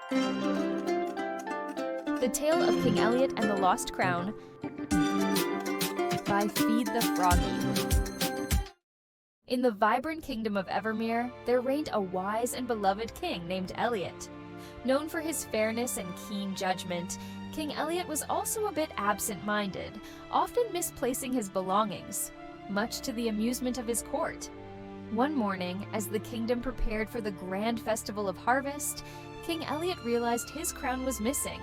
The Tale of King Eliot and the Lost Crown by Feed the Froggy. In the vibrant kingdom of Evermere, there reigned a wise and beloved king named Eliot. Known for his fairness and keen judgment, King Eliot was also a bit absent-minded, often misplacing his belongings, much to the amusement of his court. One morning, as the kingdom prepared for the grand festival of harvest, King Eliot realized his crown was missing.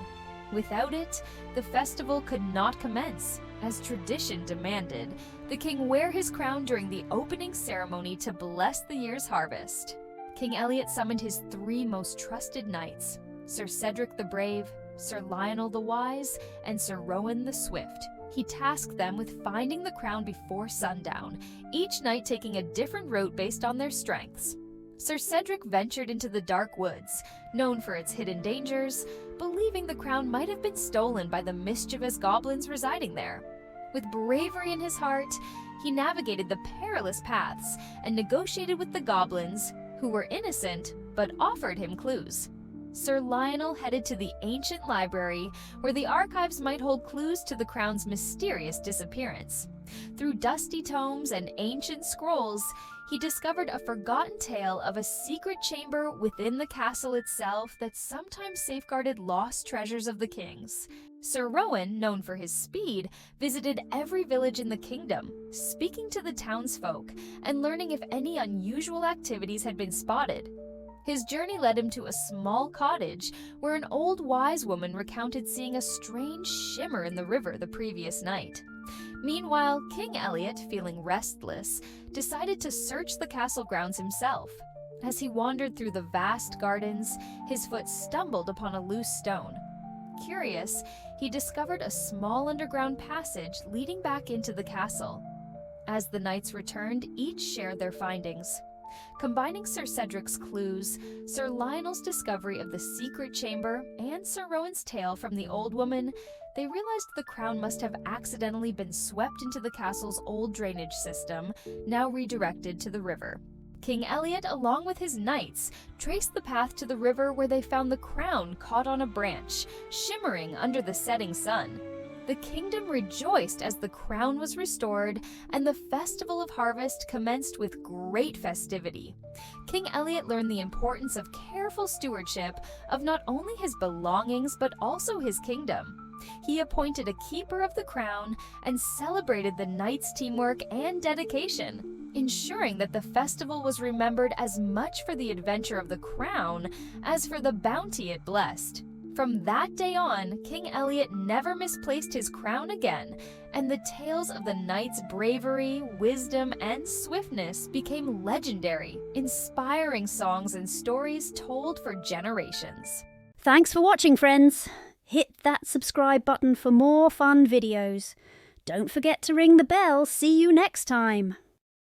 Without it, the festival could not commence. As tradition demanded, the king wear his crown during the opening ceremony to bless the year's harvest. King Eliot summoned his 3 most trusted knights, Sir Cedric the Brave, Sir Lionel the Wise, and Sir Rowan the Swift. He tasked them with finding the crown before sundown, each knight taking a different route based on their strengths. Sir Cedric ventured into the dark woods, known for its hidden dangers, believing the crown might have been stolen by the mischievous goblins residing there. With bravery in his heart, he navigated the perilous paths and negotiated with the goblins, who were innocent but offered him clues. Sir Lionel headed to the ancient library, where the archives might hold clues to the crown's mysterious disappearance. Through dusty tomes and ancient scrolls, he discovered a forgotten tale of a secret chamber within the castle itself that sometimes safeguarded lost treasures of the kings. Sir Rowan, known for his speed, visited every village in the kingdom, speaking to the townsfolk and learning if any unusual activities had been spotted. His journey led him to a small cottage where an old wise woman recounted seeing a strange shimmer in the river the previous night. Meanwhile, King Eliot, feeling restless, decided to search the castle grounds himself. As he wandered through the vast gardens, his foot stumbled upon a loose stone. Curious, he discovered a small underground passage leading back into the castle. As the knights returned, each shared their findings. Combining Sir Cedric's clues, Sir Lionel's discovery of the secret chamber, and Sir Rowan's tale from the old woman, they realized the crown must have accidentally been swept into the castle's old drainage system, now redirected to the river. King Eliot, along with his knights, traced the path to the river where they found the crown caught on a branch, shimmering under the setting sun. The kingdom rejoiced as the crown was restored, and the festival of harvest commenced with great festivity. King Eliot learned the importance of careful stewardship of not only his belongings but also his kingdom. He appointed a keeper of the crown and celebrated the knights' teamwork and dedication, ensuring that the festival was remembered as much for the adventure of the crown as for the bounty it blessed. From that day on, King Eliot never misplaced his crown again, and the tales of the knights' bravery, wisdom, and swiftness became legendary, inspiring songs and stories told for generations. Thanks for watching, friends. Hit that subscribe button for more fun videos. Don't forget to ring the bell. See you next time.